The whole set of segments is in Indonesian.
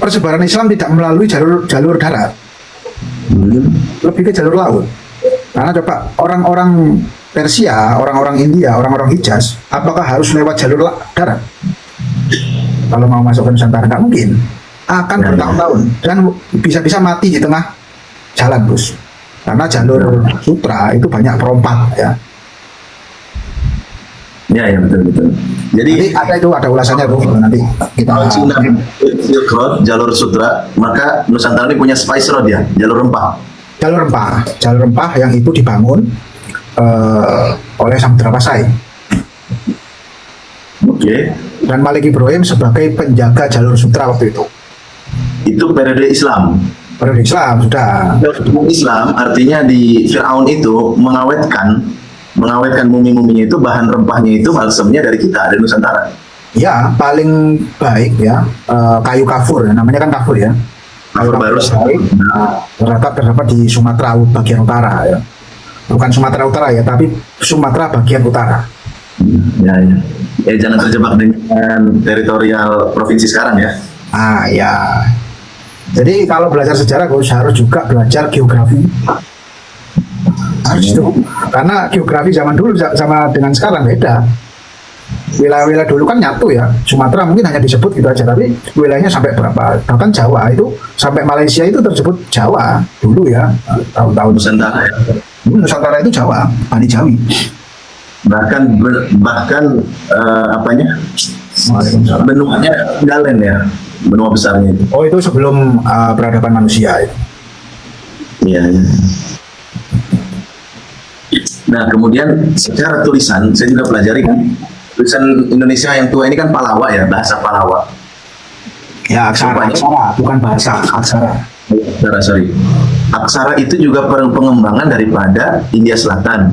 persebaran Islam tidak melalui jalur darat, lebih ke jalur laut. Karena coba orang-orang Persia, orang-orang India, orang-orang Hijaz, apakah harus lewat jalur darat? Kalau mau masuk ke Nusantara nggak mungkin, akan bertahun-tahun dan bisa-bisa mati di tengah jalan, Bos. Karena jalur sutra itu banyak perompak ya. Ya betul. Jadi ada ulasannya, Bu. Nanti kita Silk Road, jalur sutra, maka Nusantara ini punya spice road ya, jalur rempah. Jalur rempah yang itu dibangun oleh Samudra Pasai. Oke. Dan Malik Ibrahim sebagai penjaga jalur sutra waktu itu. Itu periode Islam. Periode Islam sudah. Islam artinya di Firaun itu mengawetkan mumi-muminya itu, bahan rempahnya itu balsamnya dari kita, dari Nusantara. Ya, paling baik ya kayu kafur, namanya kan kafur ya. Kafur barus. Terdapat di Sumatera bagian utara ya. Bukan Sumatera Utara ya, tapi Sumatera bagian utara. Ya. Jangan terjebak dengan teritorial provinsi sekarang ya. Ya. Jadi kalau belajar sejarah Gus harus juga belajar geografi. Harus itu. Karena geografi zaman dulu sama dengan sekarang beda. Wilayah-wilayah dulu kan nyatu ya. Sumatera mungkin hanya disebut gitu aja, tapi wilayahnya sampai berapa? Bahkan Jawa itu sampai Malaysia itu tersebut Jawa dulu ya. Tahun-tahun Nusantara ya. Nusantara itu Jawa, Bani Jawi. Bahkan benuanya Galen ya, benua besarnya itu. Oh, itu sebelum peradaban manusia itu. Iya. Nah, kemudian secara tulisan saya juga pelajari kan, tulisan Indonesia yang tua ini kan Palawa ya, bahasa Palawa. Ya, aksara, bukan bahasa, aksara. Sorry. Aksara itu juga pengembangan daripada India Selatan.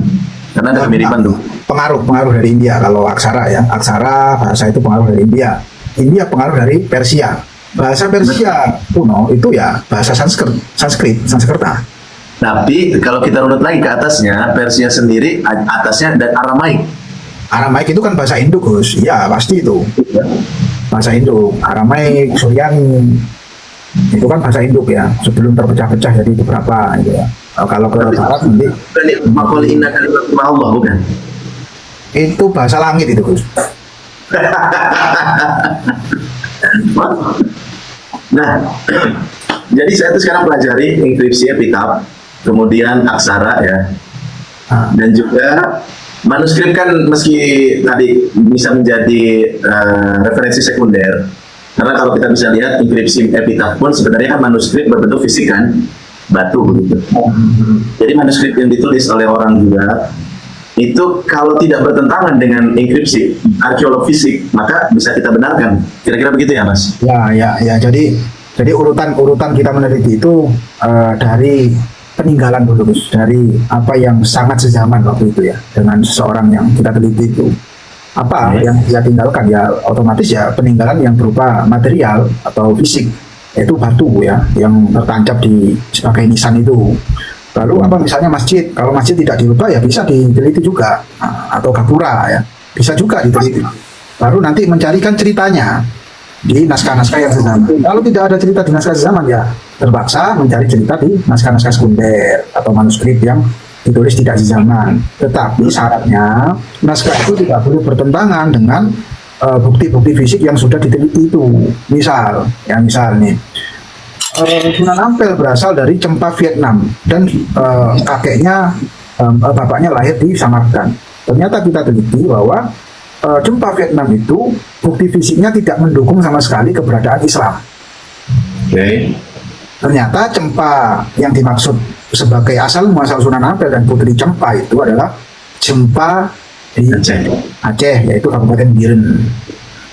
Karena ada kemiripan tuh. Pengaruh dari India kalau aksara ya. Aksara bahasa itu pengaruh dari India. India pengaruh dari Persia. Bahasa Persia kuno itu ya bahasa Sanskerta. Tapi kalau kita runut lagi ke atasnya, Persia sendiri atasnya dan Aramaik. Aramaik itu kan bahasa Hindu, Gus. Ya, pasti itu. Bahasa Hindu. Aramaik, Suryani. Itu kan bahasa Hindu ya. Sebelum terpecah-pecah jadi beberapa gitu ya. Kalau ke barat nanti Allah bukan? Itu bahasa langit itu, Gus. Nah, jadi saya tuh sekarang pelajari enkripsi epitaf, kemudian aksara ya, dan juga manuskrip kan meski tadi bisa menjadi referensi sekunder, karena kalau kita bisa lihat enkripsi epitaf pun sebenarnya kan manuskrip berbentuk fisik kan, batu gitu. Jadi manuskrip yang ditulis oleh orang juga itu kalau tidak bertentangan dengan enkripsi arkeolog fisik maka bisa kita benarkan. Kira-kira begitu ya, Mas? Ya. Jadi urutan kita meneliti itu dari peninggalan dulu, Gus. Dari apa yang sangat sezaman waktu itu ya dengan seseorang yang kita teliti itu. Apa yang dia tinggalkan ya otomatis ya peninggalan yang berupa material atau fisik, yaitu batu ya yang tertancap di sebagai nisan itu. Lalu apa misalnya masjid, kalau masjid tidak dirubah ya bisa diteliti juga, atau gapura ya bisa juga diteliti. Lalu nanti mencarikan ceritanya di naskah-naskah yang sezaman. Kalau tidak ada cerita di naskah sezaman ya terpaksa mencari cerita di naskah-naskah sekunder atau manuskrip yang ditulis tidak sezaman. Tetapi syaratnya naskah itu tidak boleh bertentangan dengan bukti-bukti fisik yang sudah diteliti itu. Misal nih Sunan Ampel berasal dari Cempa, Vietnam, dan bapaknya lahir di Samarkand. Ternyata kita teliti bahwa Cempa Vietnam itu bukti fisiknya tidak mendukung sama sekali keberadaan Islam. Ternyata Cempa yang dimaksud sebagai asal muasal Sunan Ampel dan Putri Cempa itu adalah Cempa di Aceh, yaitu Kabupaten Biren.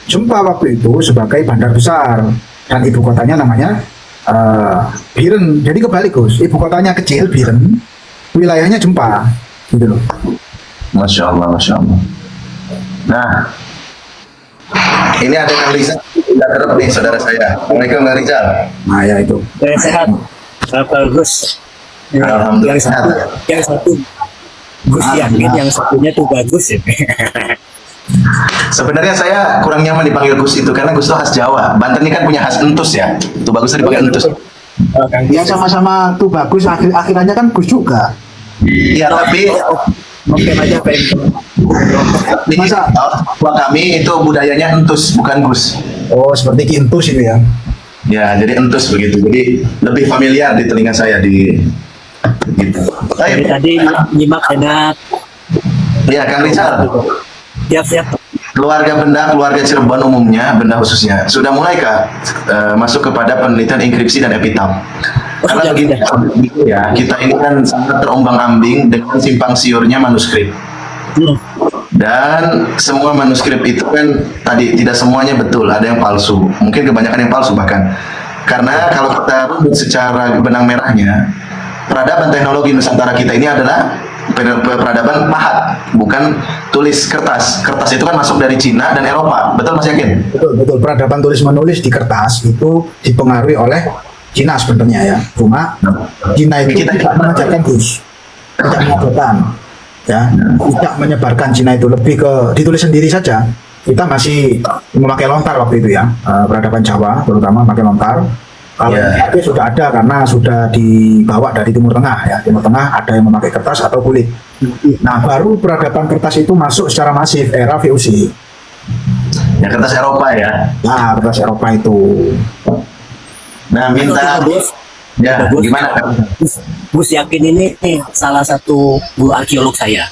Cempa waktu itu sebagai bandar besar dan ibu kotanya namanya Biren. Jadi kebalik, Gus. Ibu kotanya kecil Biren, wilayahnya Cempa, gitu loh. Masya Allah. Nah, ini ada Kang Rizal, tidak terap nih saudara saya. Assalamualaikum Kang Rizal. Nah ya itu. Sehat. Bagus. Alhamdulillah. Yang satu Gus yakin yang satunya tuh bagus ya. Sebenarnya saya kurang nyaman dipanggil Gus itu karena Gus itu khas Jawa. Banten ini kan punya khas entus ya. Itu bagus dipanggil entus. Ya sama-sama tuh bagus, akhirnya kan Gus juga. Iya, tapi Oke aja pengen. Masa? Wah, kami itu budayanya entus bukan Gus. Oh, seperti Ki Entus itu ya. Ya, jadi entus begitu. Jadi lebih familiar di telinga saya di gitu. Dari tadi nyimak enak. Ya, Kang Rizal. Siap. Keluarga Benda, keluarga Cirebon umumnya, Benda khususnya, sudah mulaikah masuk kepada penelitian enkripsi dan epitap? Karena begini ya, kita ini kan sangat terombang-ambing dengan simpang siurnya manuskrip. Dan semua manuskrip itu kan tadi tidak semuanya betul, ada yang palsu. Mungkin kebanyakan yang palsu bahkan. Karena kalau kita runut secara benang merahnya, peradaban teknologi Nusantara kita ini adalah peradaban pahat, bukan tulis kertas. Kertas itu kan masuk dari Cina dan Eropa. Betul Mas Yakin? Betul. Peradaban tulis menulis di kertas itu dipengaruhi oleh Cina sebenarnya ya. Cuma Cina itu tidak mengajarkan Gus, tidak mengajarkan, ya, tidak menyebarkan. Cina itu lebih ke ditulis sendiri saja. Kita masih memakai lontar waktu itu ya, peradaban Jawa terutama pakai lontar. Kalau itu sudah ada karena sudah dibawa dari Timur Tengah ya. Timur Tengah ada yang memakai kertas atau kulit. Nah, baru peradaban kertas itu masuk secara masif era VOC. Ya, kertas Eropa ya. Nah, kertas Eropa itu. Nah, minta ya gimana? Gus Yakin ini salah satu guru arkeolog saya.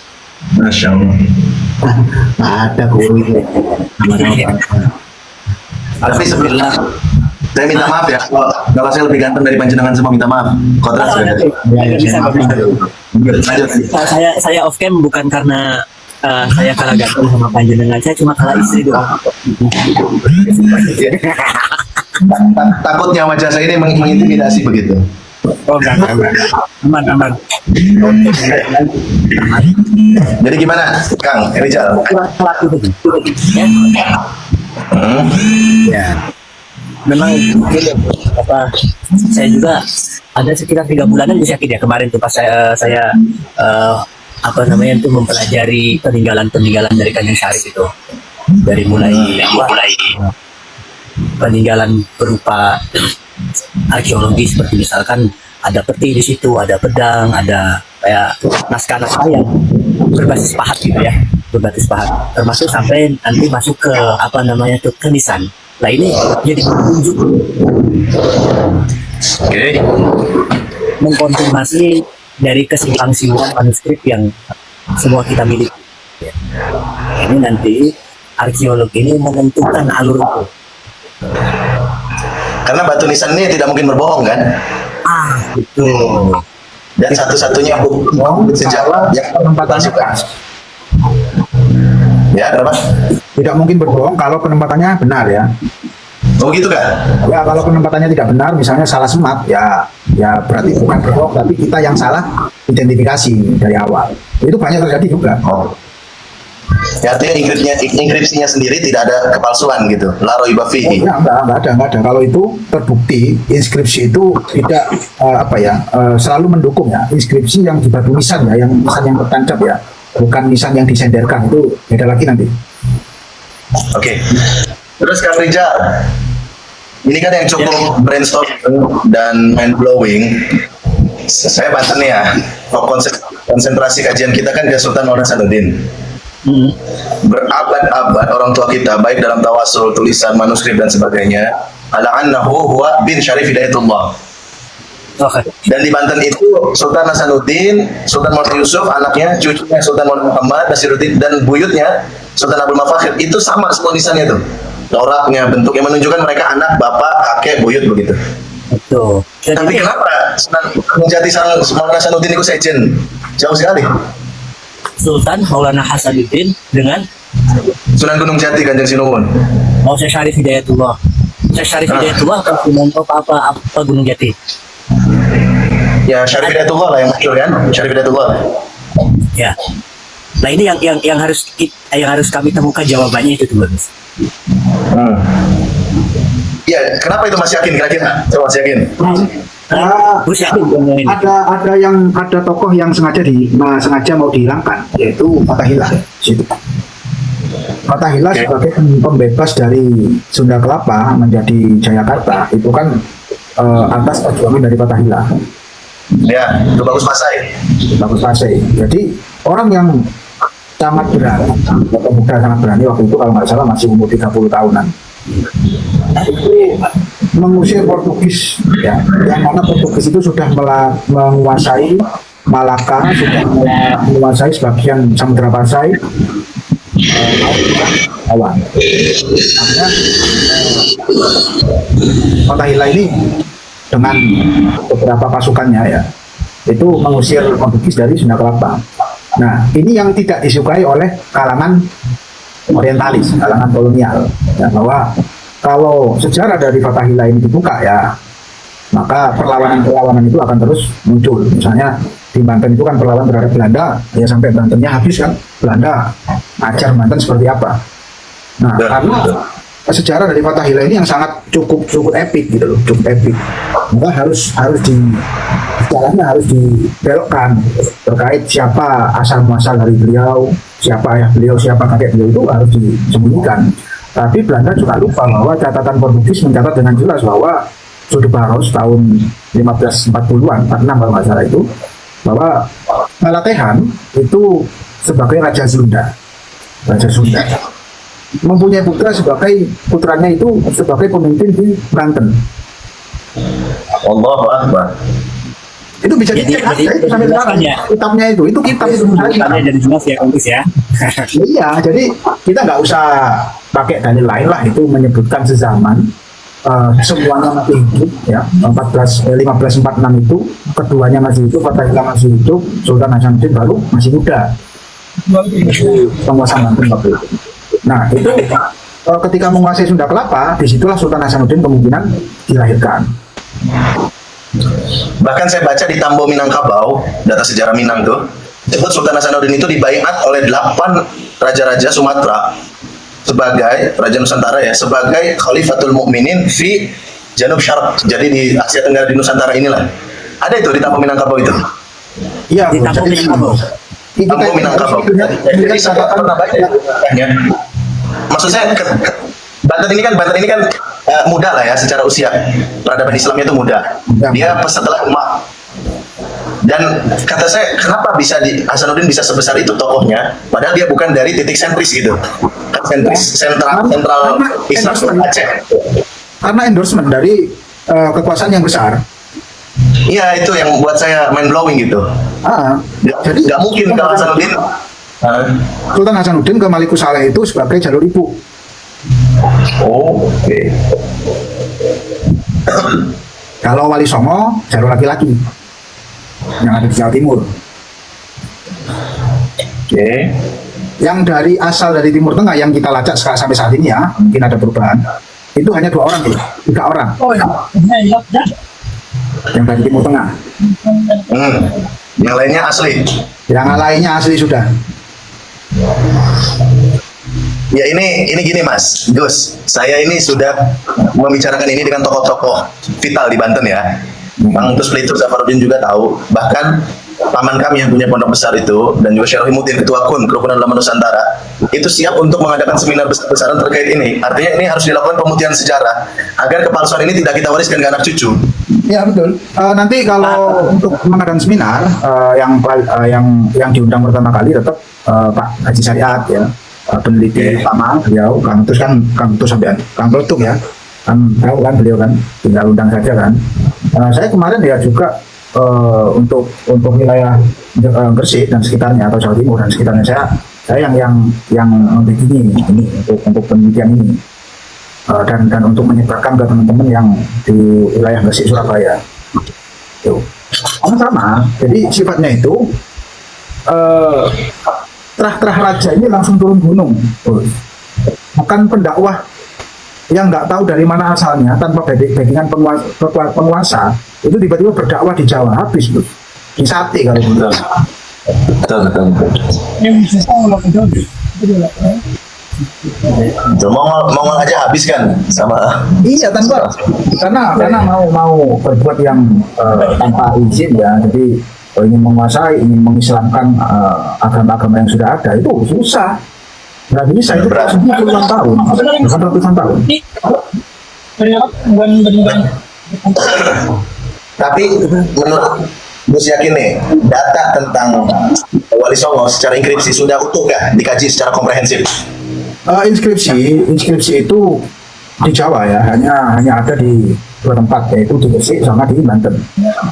Masya Allah. Ada guru itu. Tapi sebelumnya saya minta maaf ya kalau saya lebih ganteng dari panjenengan semua, minta maaf. Kodrat sudah. Saya off cam bukan karena saya kalah ganteng sama panjenengan, saya cuma kalah istri doang. Takutnya wajah saya ini mengintimidasi begitu. Oh enggak. Aman. Jadi gimana, Kang Rizal? Ya. Memang saya juga ada sekitar 3 bulanan Gus Yakin ya kemarin tuh pas saya mempelajari peninggalan dari Kanjeng Syarif itu, dari mulai peninggalan berupa arkeologi seperti misalkan ada peti di situ, ada pedang, ada kayak naskah-naskah yang berbasis pahat gitu ya, berbasis pahat, termasuk sampai nanti masuk ke ke nisan. Nah ini jadi petunjuk mengkonfirmasi dari kesimpang siuran manuskrip yang semua kita miliki. Ini nanti arkeolog ini menentukan alur itu. Karena batu nisan ini tidak mungkin berbohong kan? Betul. Dan satu-satunya bukti sejarah yang Penempatannya suka. Ya, kenapa? tidak mungkin berbohong kalau penempatannya benar ya. Oh gitu kan? Ya, kalau penempatannya tidak benar, misalnya salah semat, ya berarti bukan berbohong, tapi kita yang salah identifikasi dari awal. Itu banyak terjadi juga. Oh. Ya, artinya inskripsinya sendiri tidak ada kepalsuan gitu. La raiba fihi. Enggak ada. Kalau itu terbukti, inskripsi itu tidak selalu mendukung ya. Inskripsi yang di batu nisan ya, yang nisan yang tertancap ya, bukan nisan yang disenderkan, itu beda lagi nanti. Oke. Terus Kang Rizal, ini kan yang cukup brainstorm dan mind blowing. Saya Banten ya. Konsentrasi kajian kita kan ke Sultan Maulana Hasanuddin. Berabad-abad orang tua kita baik dalam tawasul, tulisan, manuskrip dan sebagainya, ala annahu huwa bin Syarif Hidayatullah. Dan di Banten itu Sultan Hasanuddin, Sultan Maulana Yusuf, anaknya, cucunya Sultan Maulana Muhammad Nasiruddin, dan buyutnya Sultan Abdul Mafakhir itu sama semua nisannya itu. Coraknya, bentuknya menunjukkan mereka anak, bapak, kakek, buyut begitu. Betul. Tapi kenapa Sunan Jati Maulana Hasanuddin itu sejen? Jauh sekali. Sultan Maulana Hasanuddin dengan Sunan Gunung Jati Kanjeng Sinuwun. Syekh Syarif Hidayatullah. Syekh Syarif Hidayatullah apa Gunung Jati? Ya, Syarif Hidayatullah lah yang masyhur kan? Syarif Hidayatullah. Ya. Nah ini yang harus kami temukan jawabannya itu tuh, Mas. Ya, kenapa itu Mas Yakin kira-kira? Coba Mas Yakin. Gus Yakin Ada tokoh yang sengaja mau dihilangkan, yaitu Fatahillah. Situ. Fathahillah sebagai pembebas dari Sunda Kelapa menjadi Jayakarta itu kan atas perjuangan dari Fathahillah. Ya, itu bagus Pasai. Bagus Pasai. Jadi orang yang sangat berani, pemuda sangat berani waktu itu kalau nggak salah masih umur 30 tahunan. Itu mengusir Portugis, ya, yang mana Portugis itu sudah menguasai Malaka, sudah menguasai sebagian Samudra Pasai, awan. Makanya Fathahillah ini dengan beberapa pasukannya ya, itu mengusir Portugis dari Sunda Kelapa. Nah, ini yang tidak disukai oleh kalangan orientalis, kalangan kolonial, ya, bahwa kalau sejarah dari Fathahillah ini dibuka ya, maka perlawanan-perlawanan itu akan terus muncul. Misalnya di Banten itu kan perlawanan terhadap Belanda, ya sampai Bantennya habis kan, Belanda ajar Banten seperti apa. Nah, karena sejarah dari Fathahillah ini yang sangat cukup epik gitu loh, cukup epik. Maka harus jalannya harus dibelokkan terkait siapa asal muasal dari beliau, siapa ayah beliau, siapa kakek beliau itu harus disembunyikan. Tapi Belanda juga lupa bahwa catatan Portugis mencatat dengan jelas bahwa Sudu Baros tahun 1540-an, 46 kalau nggak salah itu, bahwa Malatehan itu sebagai Raja Sunda mempunyai putra sebagai putranya itu sebagai pemimpin di Banten. Allahu Akbar. Itu bisa dicek aja itu sampai sekarang ya. kitabnya itu kitab itu saja. Jadi jelas ya Kang Gus ya. Iya, jadi kita nggak usah pakai dalil lain lah, itu menyebutkan sezaman, semuanya masih hidup ya, 1546 itu keduanya masih hidup, Fathahillah masih hidup, Sultan Hasanuddin baru masih muda, penguasa Banten waktu itu. Nah itu ketika menguasai Sunda Kelapa, disitulah Sultan Hasanuddin kemungkinan dilahirkan. Bahkan saya baca di Tambo Minangkabau, data sejarah Minang tuh, sebut Sultan Hasanuddin itu dibaiat oleh 8 raja-raja Sumatera sebagai Raja Nusantara ya, sebagai Khalifatul Mukminin fi Janub Syarq. Jadi di Asia Tenggara di Nusantara inilah. Ada itu di Tambo Minangkabau itu. Iya, Di Tambo Minangkabau. Tambo Minangkabau. Jadi saya pernah baca ya. Maksud saya Banten ini kan muda lah ya secara usia. Peradaban Islamnya itu muda. Dia setelah umat. Dan kata saya, kenapa Hasanuddin bisa sebesar itu tokohnya, padahal dia bukan dari titik sentris gitu. Sentral Islam Aceh. Karena endorsement dari kekuasaan yang besar. Iya, itu yang buat saya mind blowing gitu. Jadi nggak mungkin kalau Hasanuddin. Sultan Hasanuddin ke Maliku Saleh itu sebagai jalur ibu. Oke. Kalau Wali Songo jalur laki-laki yang ada di Jawa Timur. Oke. Yang dari asal dari Timur Tengah yang kita lacak sampai saat ini ya, mungkin ada perubahan. Itu hanya 2 orang, 3 orang. Oh ya. Yang dari Timur Tengah. Yang lainnya asli. Yang lainnya asli sudah. Ya ini gini Mas Gus, saya ini sudah membicarakan ini dengan tokoh-tokoh vital di Banten ya. Bang Tus Pelitur Zafarudin juga tahu. Bahkan paman kami yang punya pondok besar itu, dan juga Syekh Rohimuddin Ketua KUN Kerukunan Ulama Nusantara, itu siap untuk mengadakan seminar besar-besaran terkait ini. Artinya ini harus dilakukan pemutihan sejarah agar kepalsuan ini tidak kita wariskan ke anak cucu. Ya betul. Nanti kalau untuk mengadakan seminar yang diundang pertama kali tetap Pak Haji Syariat ya, peneliti utama beliau, Kang Tus sampai Kang Peletuk ya, kan tahu kan beliau kan, tinggal undang saja kan. Saya kemarin ya juga untuk wilayah Gresik dan sekitarnya atau Jawa Timur dan sekitarnya saya yang begini ini untuk penelitian ini. Dan untuk menyebarkan ke teman-teman yang di wilayah Gresik Surabaya. Sama. Jadi sifatnya itu terah-terah raja ini langsung turun gunung. Bukan pendakwah yang nggak tahu dari mana asalnya tanpa backingan penguasa itu tiba-tiba berdakwah di Jawa habis tuh. Di Sate kalau gitu. Betul. Mau aja habis kan sama. Iya karena mau berbuat yang tanpa izin ya. Jadi ingin menguasai, ingin mengislamkan agama-agama yang sudah ada itu susah. Nggak bisa, itu Berat. prosesnya puluhan tahun, bukan ratusan tahun. Tapi menurut Gus yakin nih, data tentang Wali Songo secara inskripsi sudah utuh nggak dikaji secara komprehensif? Inskripsi itu di Jawa ya, hanya ada di dua tempat, yaitu di Gresik sama di Banten.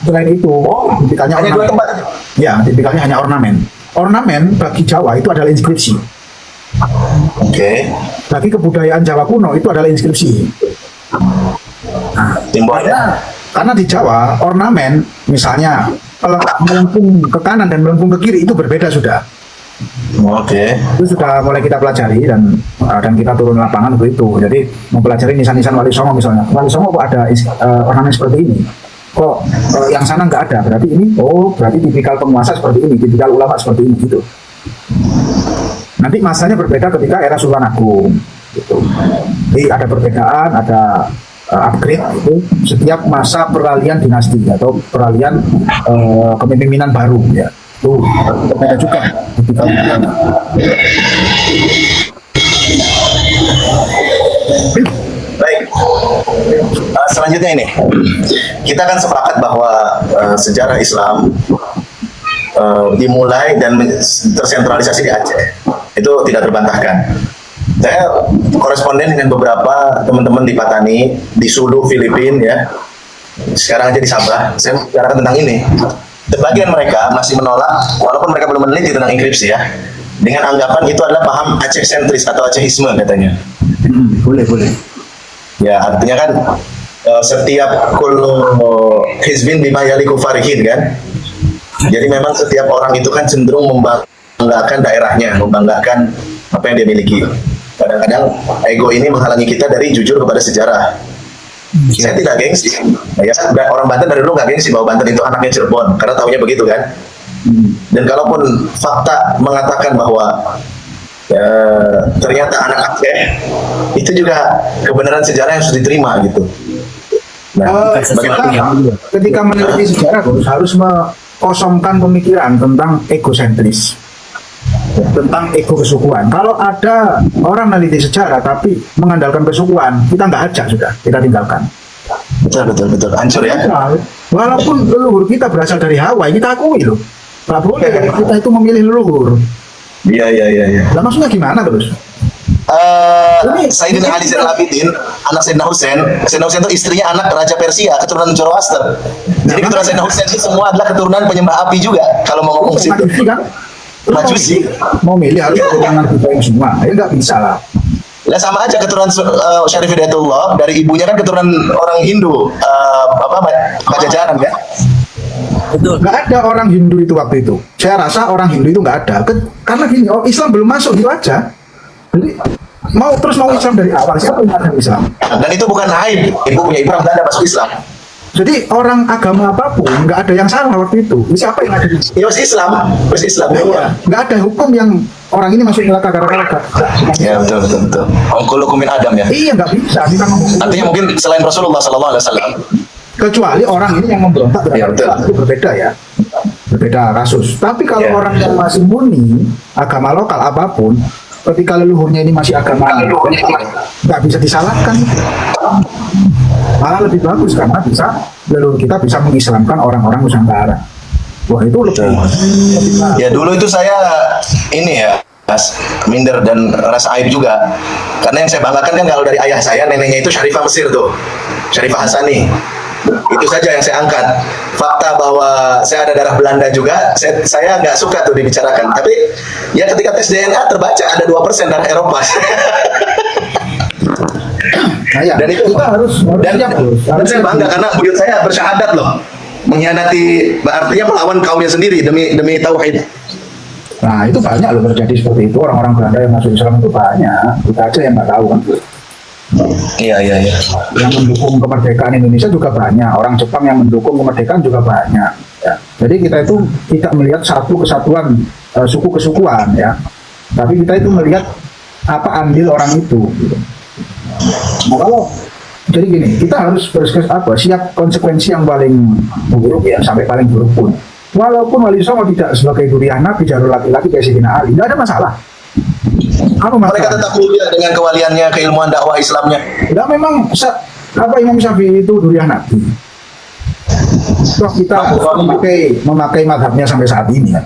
Selain itu, tipikalnya Hanya dua ornamen. tempat. Ya, tipikalnya hanya ornamen. Ornamen bagi Jawa itu adalah inskripsi. Oke. Bagi kebudayaan Jawa kuno itu adalah inskripsi. Nah, Simbol ya. karena di Jawa ornamen misalnya kalau melengkung ke kanan dan melengkung ke kiri itu berbeda sudah. Oke. Itu sudah mulai kita pelajari dan kita turun lapangan untuk itu. Jadi mempelajari nisan-nisan Wali Songo misalnya. Wali Songo kok ada ornamen seperti ini? Kok yang sana nggak ada? Berarti ini, berarti tipikal penguasa seperti ini, tipikal ulama seperti ini gitu. Nanti masanya berbeda ketika era Sultan Agung. Gitu. Jadi ada perbedaan, ada upgrade itu setiap masa peralihan dinasti atau peralihan kepemimpinan baru ya. Itu berbeda juga. Baik. Selanjutnya ini, kita kan sepakat bahwa sejarah Islam dimulai dan tersentralisasi di Aceh. Itu tidak terbantahkan. Saya koresponden dengan beberapa teman-teman di Patani, di Sulu, Filipina ya. Sekarang aja di Sabah, saya bicarakan tentang ini. Sebagian mereka masih menolak, walaupun mereka belum meneliti tentang inskripsi ya, dengan anggapan itu adalah paham Aceh sentris atau Acehisme katanya. Boleh. Ya, artinya kan setiap kullu hizbin bima yaliku farihin kan. Jadi memang setiap orang itu kan cenderung membanggakan daerahnya, membanggakan apa yang dia miliki. Kadang-kadang ego ini menghalangi kita dari jujur kepada sejarah. Saya tidak gengsi. Ya, orang Banten dari dulu nggak gengsi bahwa Banten itu anaknya Cirebon, karena tahunya begitu kan. Dan kalaupun fakta mengatakan bahwa ternyata anak Aceh itu juga kebenaran sejarah yang harus diterima gitu. Nah, ketika meneliti sejarah harus mengkosongkan pemikiran tentang egosentris, tentang ego kesukuan. Kalau ada orang meneliti sejarah tapi mengandalkan kesukuan, kita nggak ajak sudah, kita tinggalkan. Betul, hancur ya. Walaupun leluhur kita berasal dari Hawaii, kita akui loh. Nggak boleh kita itu memilih leluhur. Iya. Lah maksudnya gimana terus? Sayyidina Ali Zainal Abidin, anak Sayyidina Husain. Sayyidina Husain itu istrinya anak Raja Persia, keturunan Zoroaster. Jadi keturunan Sayyidina Husain itu semua adalah keturunan penyembah api juga. Kalau mau ngomong situ. Majusi kan? Majusi. Mau milih harus keturunan kita yang semua. Ya nggak bisa lah. Lah sama aja keturunan Syarif Hidayatullah dari ibunya kan keturunan orang Hindu, Pajajaran kan? Betul. Nggak ada orang Hindu itu waktu itu. Saya rasa orang Hindu itu nggak ada. Karena gini, Islam belum masuk gitu aja. Jadi mau Islam dari awal, siapa yang ada Islam? Dan itu bukan aib, ibu punya ibu Belanda masuk Islam. Jadi orang agama apapun nggak ada yang salah waktu itu. Siapa yang ada di Ya Islam. ya, nggak ada hukum yang orang ini masuk neraka gara-gara. Ya betul. Kullukum min Adam ya. Iya nggak bisa. Kita ngomong. Artinya mungkin selain Rasulullah SAW. Kecuali orang ini yang memberontak Ya, betul. itu berbeda ya, berbeda kasus. Tapi kalau Ya. orang yang masih murni agama lokal apapun, ketika leluhurnya ini masih agama nggak bisa disalahkan, malah lebih bagus karena leluhur kita bisa mengislamkan orang-orang Nusantara. Wah itu lebih Ya dulu itu saya ini ya minder dan rasa aib juga, karena yang saya banggakan kan kalau dari ayah saya, neneknya itu Syarifah Mesir tuh, Syarifah Hasani. Itu saja yang saya angkat. Fakta bahwa saya ada darah Belanda juga, saya nggak suka tuh dibicarakan. Tapi ya ketika tes DNA terbaca ada 2% darah Eropa. Dan itu kita harus dan saya bangga karena buyut saya bersyahadat loh, mengkhianati, artinya melawan kaumnya sendiri demi tauhid. Nah itu banyak loh terjadi seperti itu, orang-orang Belanda yang masuk Islam itu banyak, kita aja yang nggak tahu kan. Iya. Yang mendukung kemerdekaan Indonesia juga banyak, orang Jepang yang mendukung kemerdekaan juga banyak. Ya. Jadi kita itu tidak melihat satu kesatuan suku kesukuan ya, tapi kita itu melihat apa andil orang itu. Gitu. Nah, kalau jadi gini, kita harus siap konsekuensi yang paling buruk ya, sampai paling buruk pun. Walaupun Wali Songo tidak sebagai durian Nabi, jalur laki-laki kayak Sayyidina Ali, nggak ada masalah. Apa Mereka masalah? tetap mulia dengan kewaliannya, keilmuan dakwah Islamnya. Ya memang Imam Syafi'i itu durian Nabi. Toh kita memakai madhabnya sampai saat ini kan.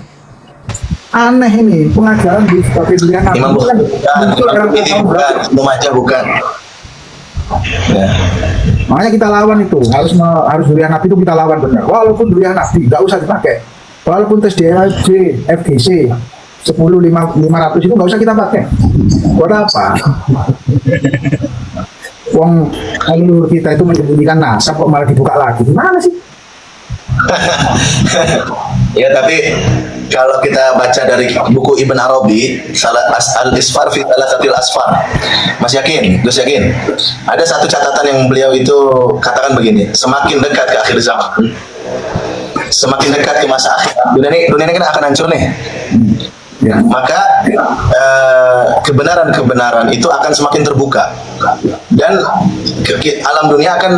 Aneh ini pengajaran di sebagai durian Nabi Imam itu kan Bukhari muncul bukan, dalam ini tahun bukan, berapa? Ibnu Majah bukan. Ya. Makanya kita lawan itu harus durian Nabi itu kita lawan benar. Walaupun durian Nabi nggak usah dipakai. Walaupun tes DLJ, FGC 10.500 itu nggak usah kita pakai. Buat apa? Wong leluhur kita itu menyembunyikan nasab kok malah dibuka lagi. Gimana sih? Ya, tapi kalau kita baca dari buku Ibn Arabi, Al-Isfar fi Thalathatil Asfar, Mas yakin? Gus yakin? Ada satu catatan yang beliau itu katakan begini, semakin dekat ke akhir zaman, semakin dekat ke masa akhir, dunia ini kan akan hancur nih. Ya. Maka kebenaran-kebenaran itu akan semakin terbuka dan alam dunia akan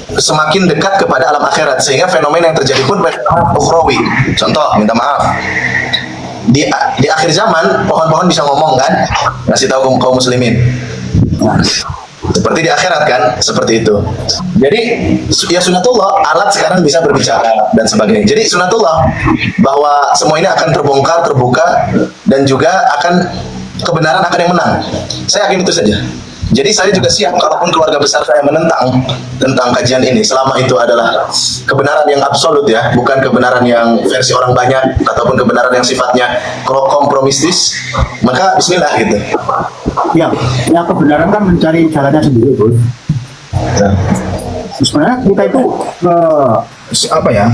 semakin dekat kepada alam akhirat, sehingga fenomena yang terjadi pun fenomena ukhrawi. Contoh, minta maaf, di akhir zaman pohon-pohon bisa ngomong kan, ngasih tahu kaum muslimin. Seperti di akhirat kan, seperti itu. Jadi ya sunatullah, alat sekarang bisa berbicara dan sebagainya. Jadi sunatullah bahwa semua ini akan terbongkar, terbuka, dan juga kebenaran akan yang menang. Saya yakin itu saja. Jadi saya juga siap kalaupun keluarga besar saya menentang tentang kajian ini, selama itu adalah kebenaran yang absolut ya, bukan kebenaran yang versi orang banyak ataupun kebenaran yang sifatnya kompromistis, maka bismillah gitu. Ya, kebenaran kan mencari jalannya sendiri, Bos. Ya. Sebenarnya kita itu apa ya?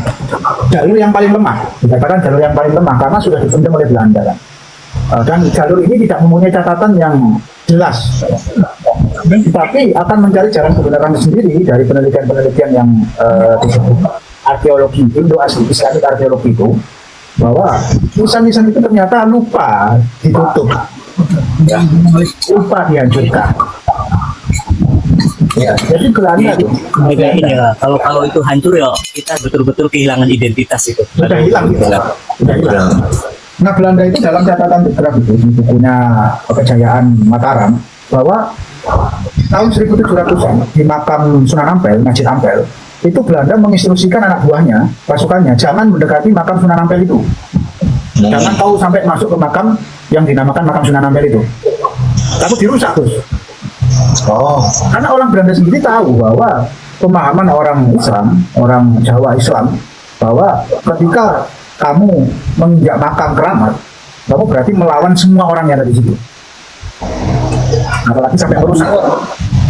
Jalur yang paling lemah. Dikatakan jalur yang paling lemah karena sudah dipendam oleh Belanda kan. Dan jalur ini tidak mempunyai catatan yang jelas. Tetapi akan mencari jalan kebenaran sendiri dari penelitian-penelitian yang disebut arkeologi, Indo-Islamic arkeologi itu, bahwa nisan-nisan itu ternyata lupa ditutup, ya, lupa dihancurkan. Ya, jadi Belanda itu Ini ya, kalau itu hancur ya kita betul-betul kehilangan identitas itu. sudah hilang, sudah hilang. Nah, Belanda itu dalam catatan sejarah itu di bukunya Kejayaan Mataram, bahwa tahun 1700-an di makam Sunan Ampel, Masjid Ampel, itu Belanda menginstruksikan anak buahnya, pasukannya, jangan mendekati makam Sunan Ampel itu. Jangan tahu sampai masuk ke makam yang dinamakan makam Sunan Ampel itu. Takut dirusak, terus. Oh, Karena orang Belanda sendiri tahu bahwa pemahaman orang Islam, orang Jawa Islam, bahwa ketika kamu menginjak makam keramat, kamu berarti melawan semua orang yang ada di situ. Apalagi sampai merusak.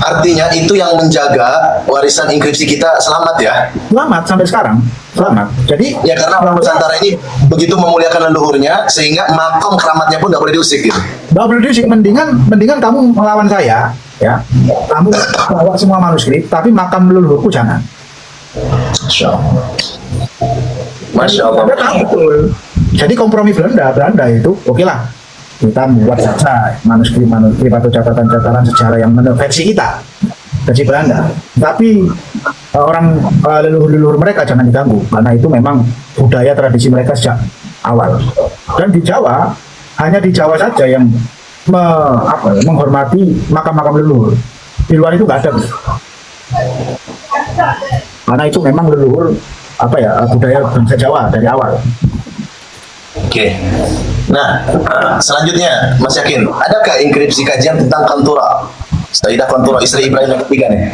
artinya itu yang menjaga warisan inskripsi kita selamat ya. Selamat sampai sekarang, selamat. Jadi Ya karena orang Nusantara ini begitu memuliakan leluhurnya sehingga makom keramatnya pun nggak boleh diusik gitu. Mbak Berdusik, mendingan kamu melawan saya, ya. Kamu bawa semua manuskrip, tapi makam leluhurku jangan. Masya Allah. Masya Allah. Belanda tahu betul. Jadi kompromi Belanda itu, oke lah, kita membuat saja manuskrip atau catatan-catatan sejarah yang menurut versi kita, versi Belanda. Tapi orang leluhur-leluhur mereka jangan diganggu, karena itu memang budaya tradisi mereka sejak awal. Dan di Jawa, hanya di Jawa saja yang menghormati makam-makam leluhur. Di luar itu nggak ada. Karena itu memang leluhur budaya bangsa Jawa dari awal. Oke. Nah, selanjutnya Mas Yakin, adakah inskripsi kajian tentang Qantura? Sayyidah Qantura, istri Ibrahim yang ketiga nih.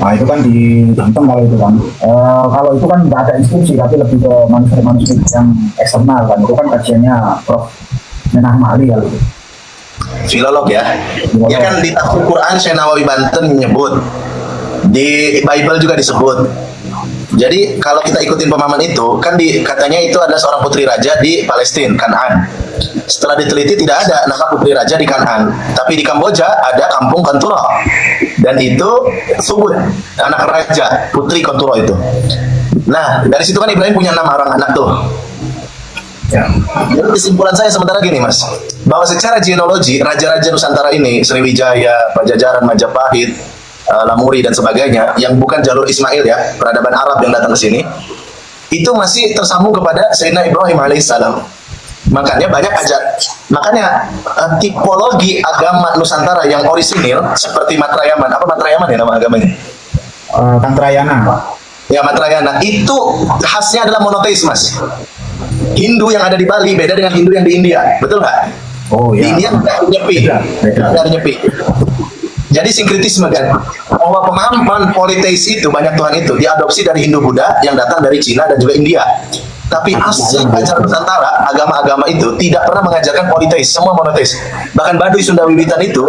Nah itu kan dihitung kalau itu kan. Kalau itu kan nggak ada inskripsi, tapi lebih ke manuskrip yang eksternal kan. Itu kan kajiannya Prof. Menah Mali kali itu. Filolog ya. Ya kan di tafsir Quran Syekh Nawawi Banten menyebut, di Bible juga disebut. Jadi kalau kita ikutin pemahaman itu, kan katanya itu ada seorang putri raja di Palestina, Kanaan. Setelah diteliti tidak ada nama putri raja di Kanaan, tapi di Kamboja ada kampung Qantura. Dan itu Subut, anak raja, putri Qantura itu. Nah, dari situ kan Ibrahim punya 6 orang anak tuh. Ya. Jadi kesimpulan saya sementara gini Mas, bahwa secara genealogi raja-raja Nusantara ini, Sriwijaya, Pajajaran, Majapahit, Lamuri dan sebagainya, yang bukan jalur Ismail ya, peradaban Arab yang datang ke sini, itu masih tersambung kepada Sayyidina Ibrahim alaihissalam. Makanya tipologi agama Nusantara yang orisinil seperti Matrayaman, apa Matrayaman ya nama agamanya? Tantrayana. Ya, Matrayana itu khasnya adalah monoteis, Mas. Hindu yang ada di Bali beda dengan Hindu yang di India, betul nggak? Oh Di ya. India ada nyepi, ada nyepi. Jadi sinkritisme kan, bahwa pemahaman politeis itu banyak Tuhan itu diadopsi dari Hindu Buddha yang datang dari Cina dan juga India. Tapi asli ajaran Nusantara, agama-agama itu tidak pernah mengajarkan politeis, semua monoteis. Bahkan Baduy Sunda Wiwitan itu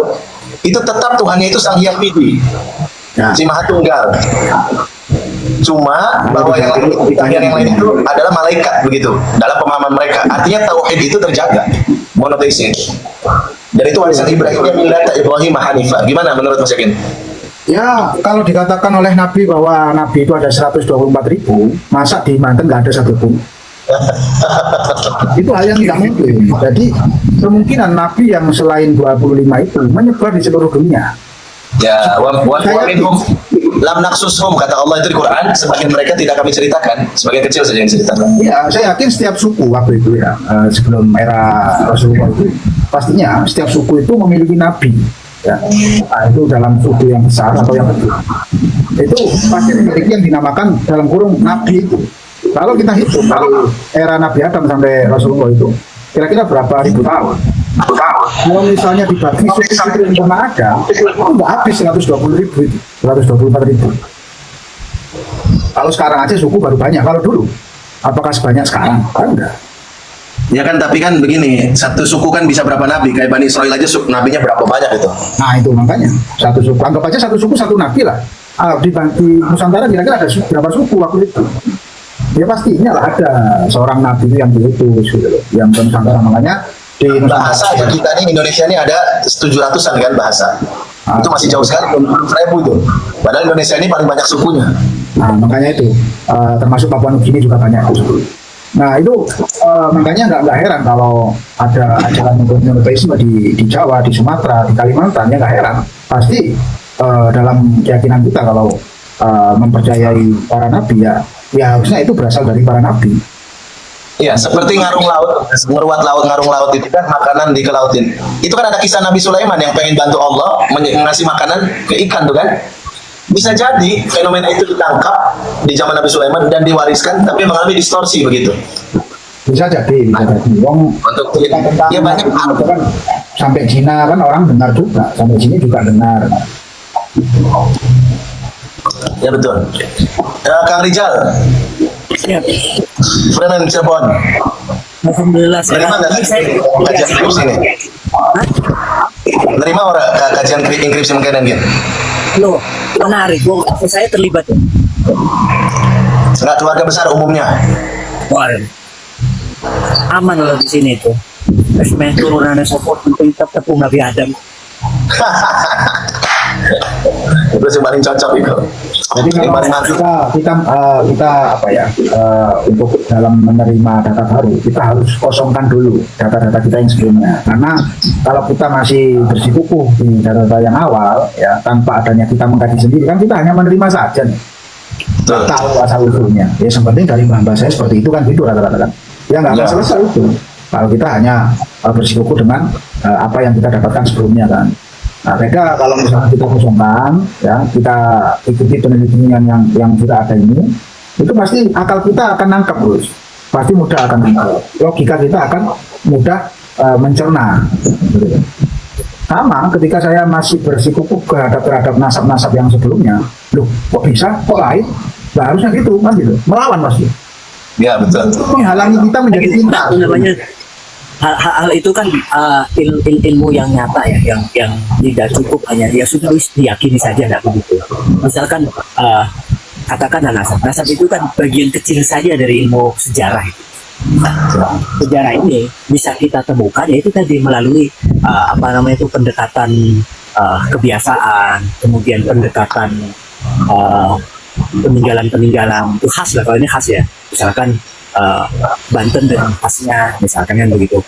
tetap Tuhannya itu Sang Hyang Widi, si Maha Tunggal. Cuma bahwa yang lain itu adalah malaikat begitu dalam pemahaman mereka. Artinya tauhid itu terjaga, monoteisnya. Dan itu warisan Ibrahim yang millata Ibrahim Hanifah. Gimana menurut Mas Yakin? Ya, kalau dikatakan oleh Nabi bahwa Nabi itu ada 124.000, masa di Banten nggak ada satupun? Itu hal yang tidak mungkin. Jadi, kemungkinan Nabi yang selain 25 itu menyebar di seluruh dunia. Ya, wa minhum lam naqsushum, kata Allah itu di Quran, sebagian mereka tidak kami ceritakan, sebagian kecil saja yang diceritakan. Ya, saya yakin setiap suku waktu itu ya, sebelum era Rasulullah itu, pastinya setiap suku itu memiliki Nabi. Ya, nah, itu dalam suku yang besar atau yang kecil, itu pasti memiliki yang dinamakan dalam kurung Nabi itu. Kalau kita hitung dari era Nabi Adam sampai Rasulullah itu kira-kira berapa ribu tahun? Kalau misalnya dibagi suku yang pernah ada, itu nggak habis 120.000 itu, 124.000. Kalau sekarang aja suku baru banyak. Kalau dulu, apakah sebanyak sekarang? Kan enggak. Ya kan, tapi kan begini, satu suku kan bisa berapa nabi? Kayak Bani Israel aja nabinya berapa banyak itu? Nah itu makanya satu suku, anggap aja satu suku satu nabi lah. Di Nusantara kira-kira ada berapa suku waktu itu? Ya pastinya lah ada seorang nabi yang diutus gitu loh, yang ke Nusantara. Makanya di bahasa ya, kita nih Indonesia ini ada 700-an kan bahasa. Itu masih jauh sekali, belum 1000 itu. Padahal Indonesia ini paling banyak sukunya. Nah makanya itu termasuk Papua Nugini juga banyak suku. Nah itu makanya nggak heran kalau ada ajaran monoteisme di Jawa, di Sumatera, di Kalimantan, ya nggak heran. Pasti dalam keyakinan kita kalau mempercayai para nabi ya harusnya itu berasal dari para nabi. Iya, seperti ngarung laut, ngeruat laut, ngarung laut itu kan makanan dikelautin. Itu kan ada kisah Nabi Sulaiman yang pengen bantu Allah ngasih makanan ke ikan tuh kan. Bisa jadi fenomena itu ditangkap di zaman Nabi Sulaiman dan diwariskan, tapi mengalami distorsi begitu. Bisa jadi. Wong Untuk ya banyak kan sampai Cina kan orang dengar juga, sampai sini juga dengar. Ya betul. Kang Rijal, Siap. Fremen Cirebon. Alhamdulillah Menerima nggak kajian skripsi ini? Menerima orang kajian skripsi mungkin dan gitu? Loh, menarik. Wong, saya terlibat. Nggak keluarga besar umumnya. Wah, aman loh di sini tuh. Terus turunannya support penting tepung Nabi Adam. Itu yang paling cocok itu. Jadi kalau kita apa ya untuk dalam menerima data baru kita harus kosongkan dulu data-data kita yang sebelumnya, karena kalau kita masih bersikukuh di data-data yang awal ya tanpa adanya kita mengkaji sendiri kan kita hanya menerima saja nih. Nggak tahu asal usulnya ya, yang penting dari mbah saya seperti itu kan gitu rata-rata kan ya nggak akan selesai itu kalau kita hanya bersikukuh dengan apa yang kita dapatkan sebelumnya kan. Nah, mereka kalau misalnya kita kosongkan, ya kita ikuti penelitian yang sudah ada ini, itu pasti akal kita akan nangkep, Bos. Pasti mudah akan nangkep. Logika kita akan mudah mencerna. Sama ketika saya masih bersikukuh terhadap nasab-nasab yang sebelumnya, loh kok bisa, kok lain? Nah, harusnya gitu, kan gitu. Melawan pasti. Ya betul. Menghalangi kita menjadi pintar. Namanya hal itu kan ilmu yang nyata ya, yang tidak cukup hanya ya sudah diyakini saja, tidak begitu. Misalkan katakan nasab itu kan bagian kecil saja dari ilmu sejarah. Sejarah ini bisa kita temukan yaitu tadi melalui pendekatan kebiasaan, kemudian pendekatan peninggalan itu khas lah, kalau ini khas ya, misalkan Banten dengan khasnya misalkan kan begitu.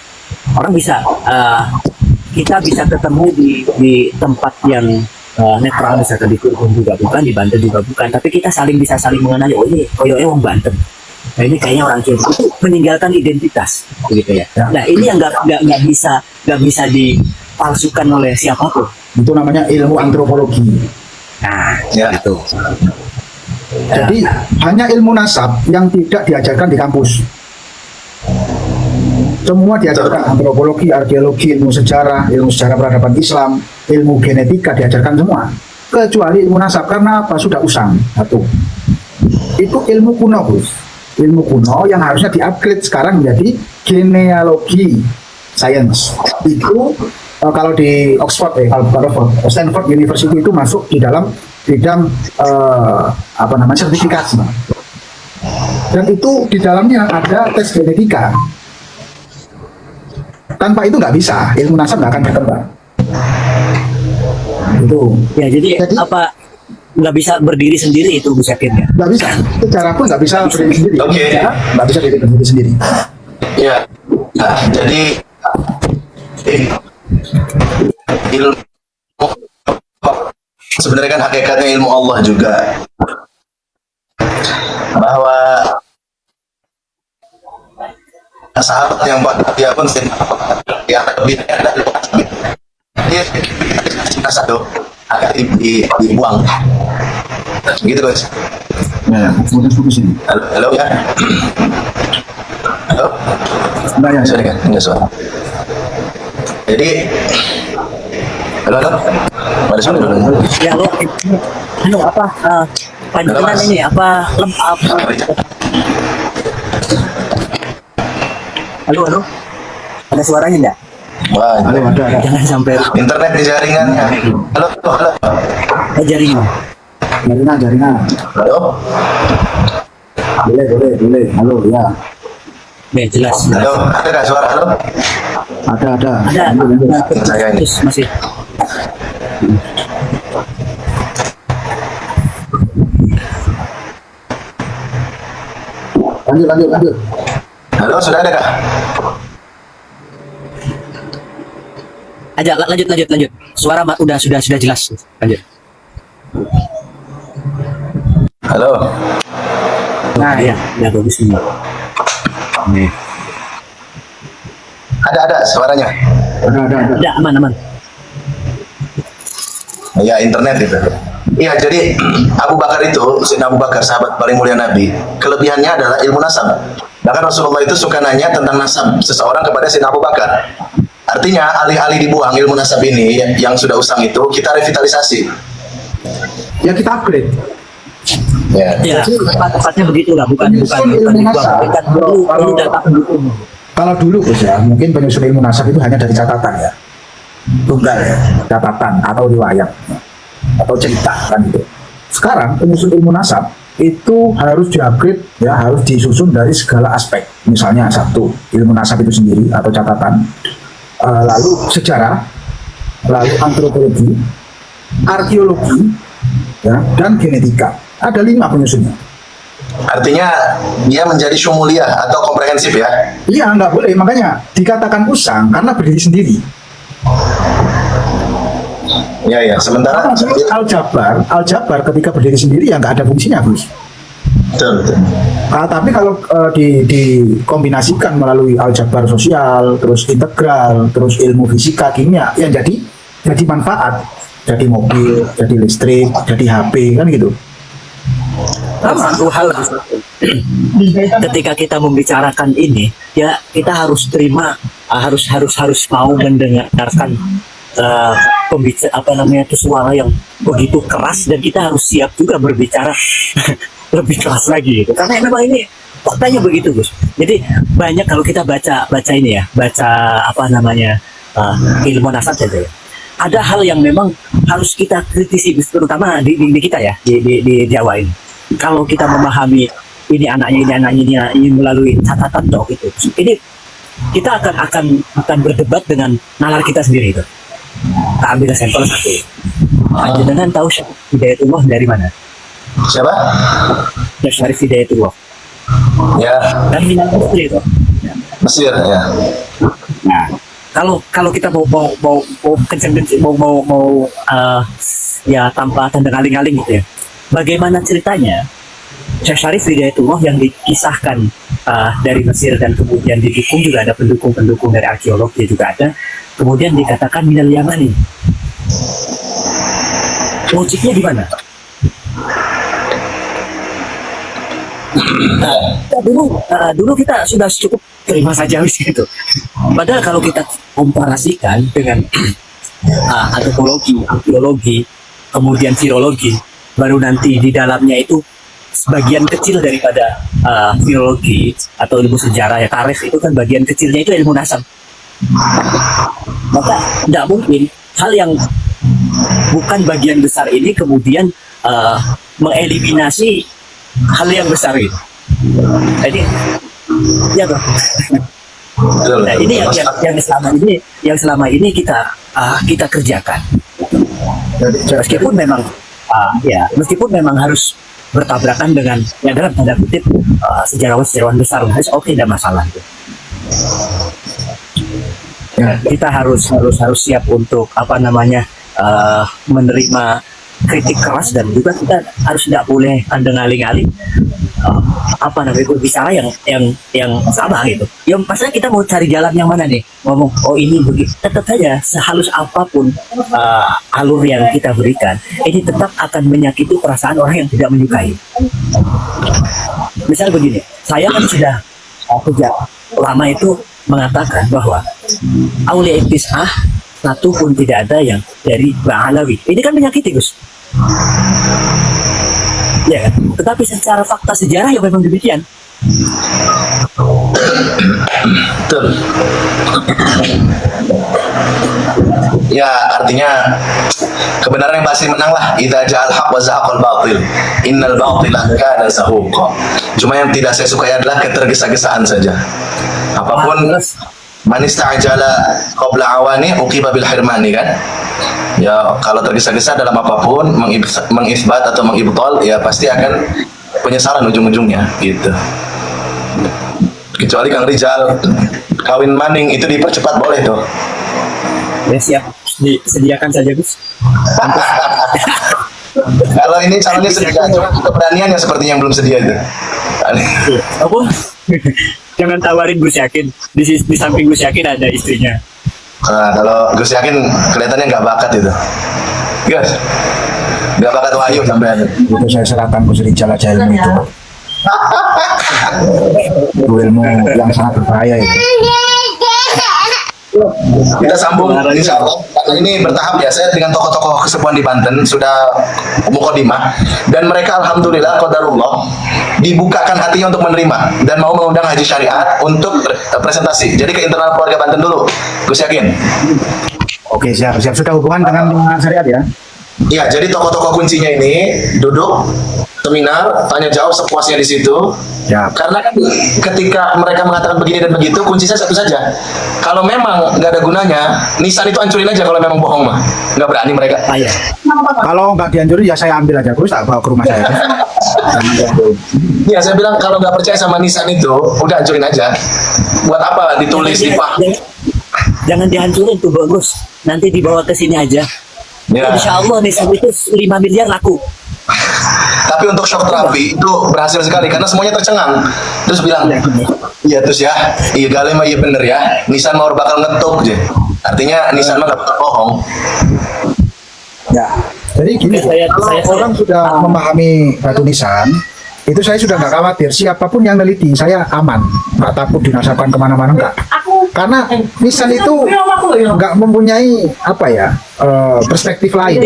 Orang bisa kita bisa ketemu di tempat yang netral, misalkan di Cirebon juga bukan, di Banten juga bukan, tapi kita bisa saling mengenali, oh ini orang Banten, Nah, ini kayaknya orang Tionghoa itu meninggalkan identitas, begitu ya. Ya. Nah, ini yang nggak bisa dipalsukan oleh siapapun. Itu namanya ilmu antropologi. Nah, Ya. gitu. Jadi hanya ilmu nasab yang tidak diajarkan di kampus. Semua diajarkan, antropologi, arkeologi, ilmu sejarah peradaban Islam, ilmu genetika diajarkan semua. Kecuali ilmu nasab, karena apa? Sudah usang. Satu. Itu ilmu kuno, Gus. Ilmu kuno yang harusnya di-upgrade sekarang menjadi genealogi science. Itu kalau di Oxford, kalau Stanford University itu masuk di dalam bidang sertifikasi. Dan itu di dalamnya ada tes genetika. Tanpa itu nggak bisa, ilmu nasab nggak akan berkembang. Itu. Ya, jadi apa nggak bisa berdiri sendiri itu Gus Yakin ya? Nggak bisa. Secara pun nggak bisa berdiri sendiri. Oke. Secara nggak bisa berdiri sendiri. Ya. Nah, jadi ilmu sebenarnya kan hakikatnya ilmu Allah juga, bahwa sahabat yang dia pun yang lebih dia satu akan dibuang gitu guys. Ya, putus ini. Halo ya. Halo. Enggak ya, Sudah kan? Enggak suara. Jadi halo. Ada suara dulu. Ya lo, apa panjenengan ini apa halo, ada suaranya enggak? Wah, ada. Jangan sampai internet di jaringannya. Halo. jaringan. Jaringan. Halo. Boleh. Halo, ya. Ya, jelas. Halo, ada nggak suara halo? Ada. Ada. Saya ini. Terus masih. Lanjut. Halo, sudah ada kah? Aja lanjut. Suara sudah jelas. Lanjut. Halo. Nah, ya bagus ini. Nih. Ada suaranya. Ada. Ada aman. Ya, internet itu. Iya, jadi Abu Bakar itu, Sayyidina Abu Bakar, sahabat paling mulia Nabi, kelebihannya adalah ilmu nasab. Bahkan Rasulullah itu suka nanya tentang nasab seseorang kepada Sayyidina Abu Bakar. Artinya, alih-alih dibuang ilmu nasab ini yang sudah usang itu, kita revitalisasi. Ya, kita upgrade. Ya. Ya, tepatnya begitulah, bukan dibuang, bukan perlu data pendukung. Kalau dulu Gus ya, mungkin penyusun ilmu nasab itu hanya dari catatan ya. Tunggal ya, catatan atau riwayat atau cerita kan gitu. Sekarang penyusun ilmu nasab itu harus di-upgrade ya, harus disusun dari segala aspek. Misalnya satu, ilmu nasab itu sendiri atau catatan, lalu sejarah, lalu antropologi, arkeologi, ya, dan genetika. Ada 5 penyusunnya. Artinya dia menjadi syumuliyah atau komprehensif ya. Iya, nggak boleh. Makanya dikatakan usang karena berdiri sendiri. Ya. Sementara Aljabar ketika berdiri sendiri ya nggak ada fungsinya, Gus. betul. Tapi kalau dikombinasikan melalui aljabar sosial, terus integral, terus ilmu fisika, kimia, ya jadi manfaat, jadi mobil, jadi listrik, jadi HP kan gitu. Satu hal ketika kita membicarakan ini, ya kita harus terima, harus mau mendengarkan suara yang begitu keras, dan kita harus siap juga berbicara lebih keras lagi gitu. Karena memang ini faktanya begitu, Gus. Jadi banyak kalau kita baca ini ya, ilmu nasab saja ya. Ada hal yang memang harus kita kritisi, terutama di kita ya, di Jawa ini. Kalau kita memahami ini anaknya ini melalui catatan toh gitu. Ini kita akan berdebat dengan nalar kita sendiri itu. Kita ambil sampel satu. Jangan tahu Syekh Hidayatullah dari mana? Siapa? Syekh Syarif Hidayatullah. Ya, Dan Mesir itu. Mesir ya. Nah, kalau kita mau kenceng-kenceng, ya tanpa tanda ngaling-ngaling gitu ya. Bagaimana ceritanya Syekh Syarif Hidayatullah yang dikisahkan dari Mesir dan kemudian didukung juga ada pendukung-pendukung dari arkeologi juga ada. Kemudian dikatakan minal Yamani. Logiknya di mana? Dulu kita sudah cukup terima saja gitu. Padahal kalau kita komparasikan dengan antropologi, arkeologi, kemudian filologi, baru nanti di dalamnya itu sebagian kecil daripada filologi atau ilmu sejarah ya, tarikh itu kan bagian kecilnya itu ilmu nasab. Maka tidak mungkin hal yang bukan bagian besar ini kemudian mengeliminasi hal yang besar itu. Jadi ya bro. Nah, ini yang selama ini kita kerjakan. Meskipun memang harus bertabrakan dengan yang dalam tanda kutip sejarawan besar, oke, tidak masalah. Ya, kita harus siap untuk menerima kritik keras, dan juga kita harus tidak boleh andeng-aling-aling berbicara yang sama gitu. Ya maksudnya kita mau cari jalan yang mana nih, ngomong oh ini begitu, tetap saja sehalus apapun alur yang kita berikan, ini tetap akan menyakiti perasaan orang yang tidak menyukai. Misal begini, saya kan sudah sejak lama itu mengatakan bahwa Aulia Ibtisah satu pun tidak ada yang dari Ba'alawi. Ini kan menyakiti, Gus. Ya kan? Tetapi secara fakta sejarah ya memang demikian. Betul. Ya, artinya kebenaran yang pasti menang lah. Idza ja'al haq wa zahaqal batil. Innal batila kana zahuqa. Cuma yang tidak saya sukai adalah ketergesa-gesaan saja. Apapun man ista'jala qabla awani uqiba bil hirmani kan. Ya, kalau tergesa-gesa dalam apapun mengisbat atau mengibtal, ya pasti akan penyesalan ujung-ujungnya gitu. Kecuali Kang Rizal kawin maning itu dipercepat boleh tuh. Ya siap, disediakan saja Gus. Kalau ini calonnya sedia, cuma keberanian yang seperti yang belum sedia itu. Apa? Jangan tawarin Gus Yakin. Di samping Gus Yakin ada istrinya. Nah, kalau Gus Yakin kelihatannya nggak bakat itu. Gus, nggak bakat wahyu sampai itu saya serahkan Gus Rizal aja ilmu itu. Itu ilmu yang sangat berbahaya itu. Kita sambung insya Allah. Karena ini bertahap ya. Saya dengan tokoh-tokoh kesepuan di Banten sudah mukadimah, dan mereka alhamdulillah qadarullah dibukakan hatinya untuk menerima dan mau mengundang haji syariat untuk presentasi. Jadi ke internal keluarga Banten dulu, Gus Yakin. Oke, siap sudah hubungan dengan syariat ya. Iya, jadi tokoh-tokoh kuncinya ini duduk seminar, tanya jawab sepuasnya di situ. Ya. Karena kan ketika mereka mengatakan begini dan begitu, kuncinya satu saja. Kalau memang nggak ada gunanya, nisan itu hancurin aja kalau memang bohong mah. Nggak berani mereka. Iya. Kalau nggak dihancurin ya saya ambil aja, Gus, tak bawa ke rumah saya. Iya, saya bilang kalau nggak percaya sama nisan itu, udah hancurin aja. Buat apa ditulis di pak? Jangan dihancurin tuh bagus. Nanti dibawa ke sini aja. Ya. Insya Allah nisan itu 5 miliar laku. Tapi untuk shock terapi itu berhasil sekali karena semuanya tercengang. Terus bilang, iya terus ya, iya galem iya bener ya. Nisan mau bakal ngetuk aja. Artinya Nisan mah gak bohong. Ya, jadi gini, kalau orang sudah memahami batu nisan, itu saya sudah nggak khawatir. Siapapun yang neliti, saya aman. Nggak takut dinasabkan kemana-mana, enggak. Karena nisan itu nggak mempunyai perspektif lain.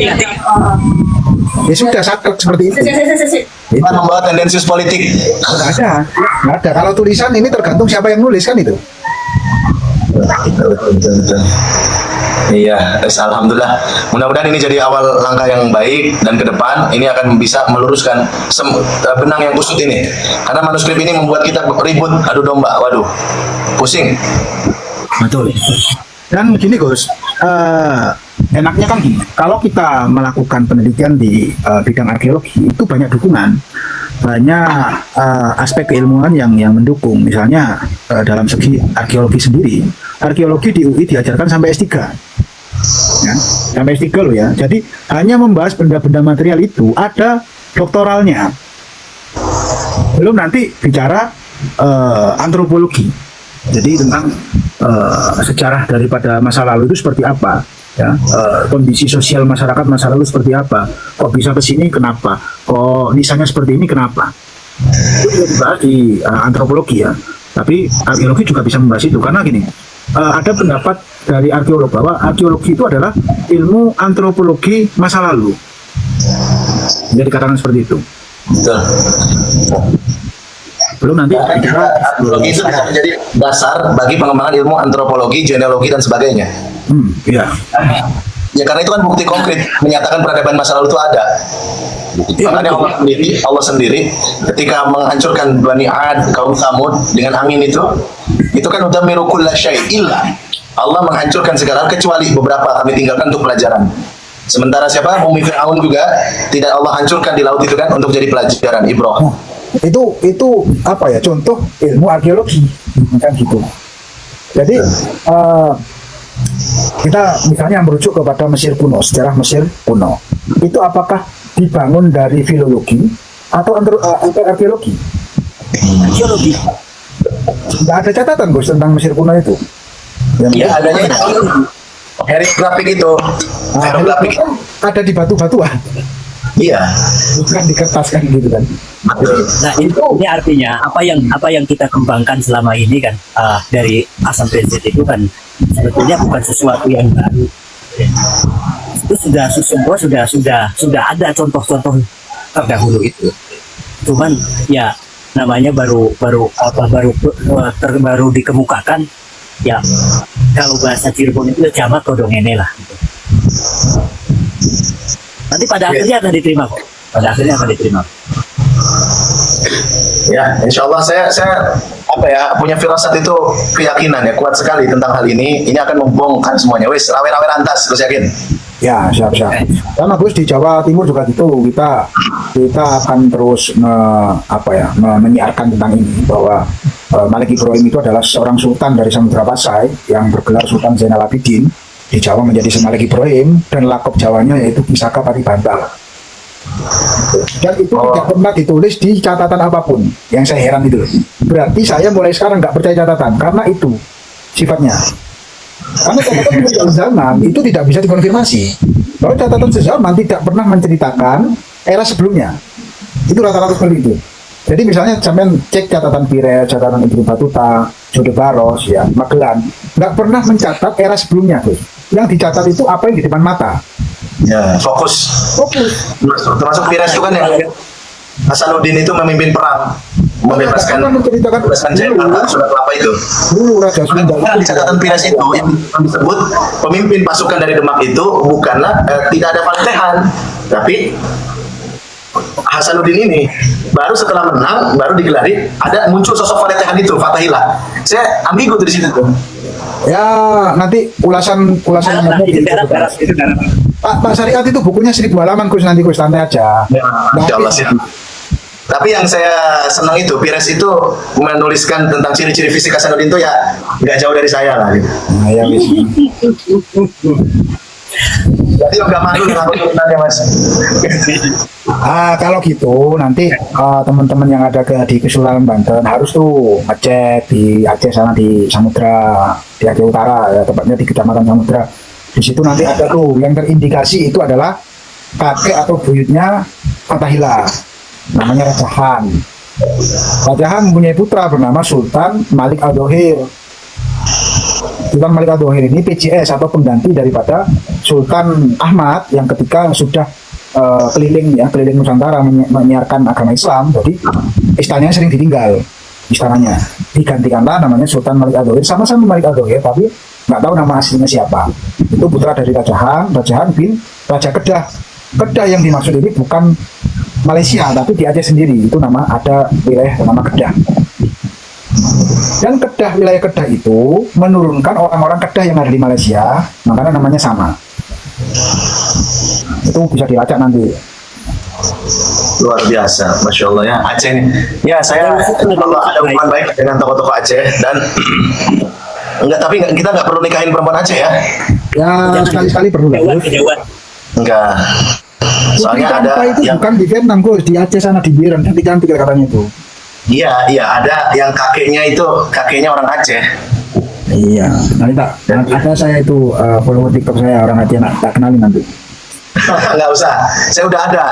Ya sudah saklek seperti itu. Itu membawa tendensius politik. Nggak ada. Kalau tulisan ini tergantung siapa yang nulis kan itu. Betul. Iya, alhamdulillah. Mudah-mudahan ini jadi awal langkah yang baik dan ke depan ini akan bisa meluruskan benang yang kusut ini. Karena manuskrip ini membuat kita ribut, adu domba. Waduh, pusing. Betul. Dan gini Gus, enaknya kan gini, kalau kita melakukan penelitian di bidang arkeologi itu banyak dukungan, banyak aspek keilmuan yang mendukung. Misalnya dalam segi arkeologi sendiri, arkeologi di UI diajarkan sampai S3, ya, sampai S3 loh ya. Jadi hanya membahas benda-benda material itu ada doktoralnya. Belum nanti bicara antropologi. Jadi tentang sejarah daripada masa lalu itu seperti apa, ya, kondisi sosial masyarakat masa lalu seperti apa, kok bisa ke sini kenapa, kok misalnya seperti ini kenapa. Itu juga dibahas di antropologi ya. Tapi arkeologi juga bisa membahas itu karena gini, ada pendapat dari arkeolog bahwa arkeologi itu adalah ilmu antropologi masa lalu. Jadi dikatakan seperti itu. Betul. Belum nanti Arkeologi itu bisa menjadi dasar bagi pengembangan ilmu antropologi, genealogi dan sebagainya. ya. Ya karena itu kan bukti konkret menyatakan peradaban masa lalu itu ada. Makanya Allah sendiri ketika menghancurkan Bani Ad, kaum Tsamud dengan angin itu kan udah kulla syai' illa. Allah menghancurkan segala kecuali beberapa kami tinggalkan untuk pelajaran. Sementara siapa? Bumi Fir'aun juga tidak Allah hancurkan di laut itu kan untuk jadi pelajaran ibrah. Itu apa ya, contoh ilmu arkeologi kan gitu. Jadi kita misalnya merujuk kepada Mesir kuno, sejarah Mesir kuno itu apakah dibangun dari filologi atau arkeologi? Arkeologi. Nggak ada catatan Gus tentang Mesir kuno itu. Ya adanya itu hierografik itu. Hierografik ada di batu-batuan. Iya. Bukan di kertas kan gitu kan. Nah ini artinya apa yang kita kembangkan selama ini kan dari A sampai Z itu kan sebetulnya bukan sesuatu yang baru. Itu sudah ada contoh-contoh terdahulu itu. Cuman ya namanya baru dikemukakan ya. Kalau bahasa Cirebon itu jamak kodong ini lah. Nanti pada akhirnya akan diterima kok. Pada akhirnya akan diterima. Ya, insya Allah saya punya firasat itu, keyakinan ya kuat sekali tentang hal ini. Ini akan membongkar semuanya. Wis rawe-rawe lantas, terus yakin. Ya, siap. Karena Gus di Jawa Timur juga gitu, kita akan terus menyiarkan tentang ini bahwa Malik Ibrahim itu adalah seorang sultan dari Samudra Pasai yang bergelar Sultan Zainal Abidin. Di Jawa menjadi Malik Ibrahim dan lakop Jawanya yaitu Pisaka Patibandal. Dan itu tidak pernah ditulis di catatan apapun. Yang saya heran itu. Berarti saya mulai sekarang nggak percaya catatan karena itu sifatnya. Karena catatan sezaman itu tidak bisa dikonfirmasi. Kalau catatan sezaman tidak pernah menceritakan era sebelumnya. Itu rata-rata seperti itu. Jadi misalnya sampean cek catatan Pires, catatan Ibnu Batuta, Jode Baros, ya, Magelan, nggak pernah mencatat era sebelumnya, tuh. Yang dicatat itu apa yang di depan mata. Ya, fokus. Termasuk Pires itu kan yang Hasanuddin itu memimpin perang, membebaskan Jakarta, Sunda Kelapa itu. Raja Sunda. Di catatan Pires itu yang disebut pemimpin pasukan dari Demak itu bukanlah tidak ada Fatihan, tapi Hasanuddin ini baru setelah menang baru digelari ada muncul sosok Fatihan itu, Fatahillah. Saya ambigu dari situ tuh. Ya nanti ulasan Pak Syariat itu bukunya 1000 halaman Gus, nanti Gus santai aja. Ya, Insya Allah sih. Tapi yang saya senang itu Pires itu menuliskan tentang ciri-ciri fisik Hasanuddin itu ya nggak jauh dari saya lah gitu. Nah, ya bis. Jadi nggak malu ya Mas. Kalau gitu nanti teman-teman yang ada di Kesultanan Banten harus tuh ngecek di Aceh sana, di Samudra, di Aceh Utara ya, tepatnya di Kecamatan Samudra. Di situ nanti ada tuh yang terindikasi itu adalah kakek atau buyutnya Fatahillah, namanya Rajahan. Rajahan mempunyai putra bernama Sultan Malik Al-Dohir. Sultan Malik Al-Dohir ini PJS atau pengganti daripada Sultan Ahmad yang ketika sudah keliling Nusantara menyiarkan agama Islam, jadi istananya sering ditinggal, istananya digantikanlah namanya Sultan Malik Al-Dohir, sama-sama Malik Al-Dohir tapi nggak tahu nama aslinya siapa. Itu putra dari Rajahan bin Raja Kedah. Kedah yang dimaksud ini bukan Malaysia tapi di Aceh sendiri, itu ada wilayah nama Kedah. Dan wilayah Kedah itu menurunkan orang-orang Kedah yang ada di Malaysia, makanya namanya sama. Itu bisa dilacak nanti. Luar biasa, Masya Allah ya Aceh ini. Ya saya kalau ada hubungan baik dengan tokoh-tokoh Aceh dan kita nggak perlu nikahin perempuan Aceh ya. Ya sekali-sekali perlu lah. Enggak. Soalnya ada itu yang bukan di Vietnam Gus, di Aceh sana di Biren, cantik-cantik katanya itu. Iya, iya, ada yang kakeknya orang Aceh. Iya, nanti ada saya itu follower TikTok saya orang Aceh, tak kenalin nanti. Nggak usah, saya udah ada.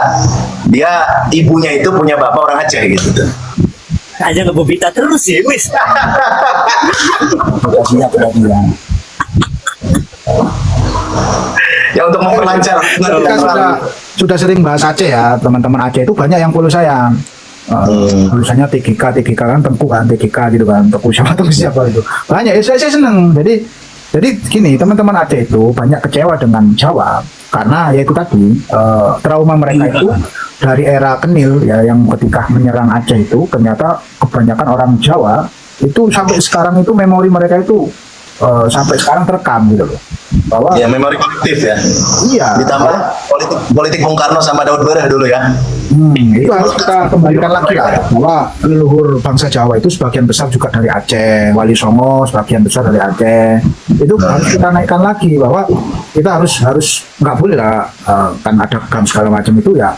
Dia ibunya itu punya bapak orang Aceh gitu tuh. Aja ngebobita terus sih, wis. Sudah siap sudah bilang. Ya untuk memperlancar. Kita sudah sering bahas Aceh ya, teman-teman Aceh itu banyak yang follow saya. Tulisannya TGK kan Tengku kan TGK gitu kan, Tengku siapa itu banyak ya, saya seneng. Jadi gini, teman-teman Aceh itu banyak kecewa dengan Jawa karena yaitu tadi trauma mereka itu dari era Kenil ya, yang ketika menyerang Aceh itu ternyata kebanyakan orang Jawa itu sampai sekarang itu memori mereka itu sampai sekarang terekam gitu loh, bahwa Ya memori kolektif ya. iya, Ditambah politik Bung Karno sama Daud Bereh dulu ya. itu harus kita kembalikan lagi lah, bahwa leluhur bangsa Jawa itu sebagian besar juga dari Aceh, Wali Songo sebagian besar dari Aceh. Itu harus kita naikkan lagi, bahwa kita harus nggak boleh lah kan ada gam segala macam itu ya,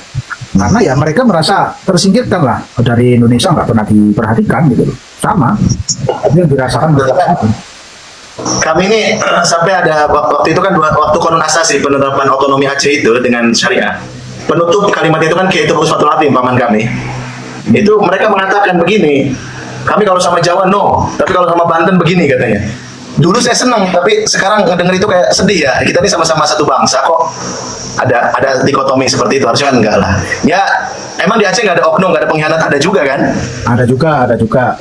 karena ya mereka merasa tersingkirkan lah dari Indonesia, nggak pernah diperhatikan gitu loh. Sama ini yang dirasakan beberapa. Kami ini sampai ada waktu itu kan waktu Konun Asasi penerapan otonomi Aceh itu dengan syariah. Penutup kalimat itu kan kayak itu Uswatul Azim paman kami. Itu mereka mengatakan begini, kami kalau sama Jawa no, tapi kalau sama Banten begini katanya. Dulu saya senang, tapi sekarang ngedenger itu kayak sedih ya. Kita ini sama-sama satu bangsa kok. Ada dikotomi seperti itu, harusnya kan enggak lah. Ya, emang di Aceh nggak ada oknum, nggak ada pengkhianat, ada juga kan? Ada juga.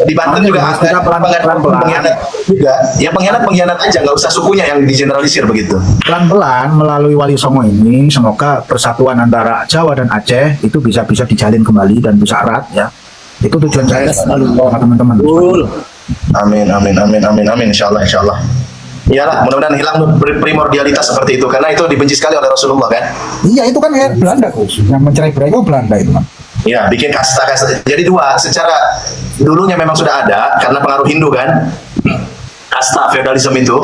Di Banten juga ada kita pelan-pelan pengkhianat juga. Ya pengkhianat aja, nggak usah sukunya yang digeneralisir begitu. Pelan-pelan melalui Wali Songo ini, semoga persatuan antara Jawa dan Aceh itu bisa dijalin kembali dan bisa erat ya. Itu tujuan saya selalu teman-teman. Amin, insyaallah. Iyalah, mudah-mudahan hilang primordialitas seperti itu, karena itu dibenci sekali oleh Rasulullah kan. Iya, itu kan Belanda Gus, yang mencerai berai itu Belanda itu kan. Ya, bikin kasta. Jadi dua, secara dulunya memang sudah ada karena pengaruh Hindu kan, kasta feodalisme itu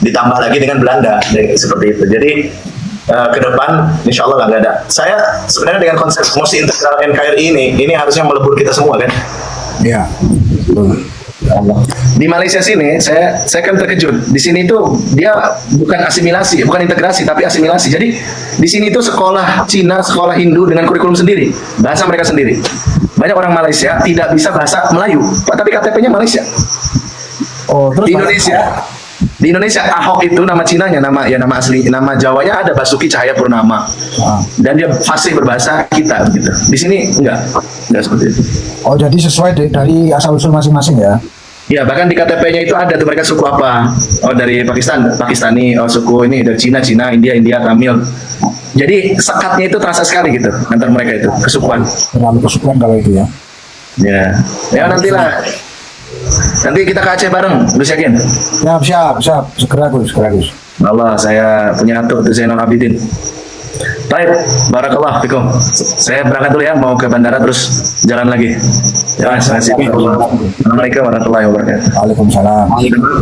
ditambah lagi dengan Belanda seperti itu. Jadi ke depan insya Allah nggak ada. Saya sebenarnya dengan konsep multi integral NKRI ini harusnya melebur kita semua kan. Iya. Betul. Di Malaysia sini saya kan terkejut. Di sini tuh dia bukan asimilasi, bukan integrasi tapi asimilasi. Jadi di sini tuh sekolah Cina, sekolah Hindu dengan kurikulum sendiri, bahasa mereka sendiri. Banyak orang Malaysia tidak bisa bahasa Melayu, tapi KTP-nya Malaysia. Oh, terus Di Indonesia Ahok itu nama Cinanya, nama asli, nama Jawanya ada Basuki Cahayapurnama. Dan dia fasih berbahasa kita gitu. Di sini enggak seperti itu. Oh, jadi sesuai dari asal usul masing-masing ya. Ya, bahkan di KTP-nya itu ada tuh mereka suku apa. Oh, dari Pakistani, oh suku ini dari Cina, India, Tamil. Jadi sekatnya itu terasa sekali gitu antar mereka itu, kesukuan. Terlalu kesukuan kalau itu ya. Ya nantilah. Nanti kita ke Aceh bareng, lu yakin? Siap. Segera Gus. Allah, saya punya atuk tuh Zainal Abidin. Baik, barakallah fikum. Saya berangkat dulu ya, mau ke bandara terus jalan lagi. Ya, Assalamualaikum warahmatullahi wabarakatuh. Waalaikumsalam.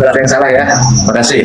Ada yang salah ya. Terima kasih.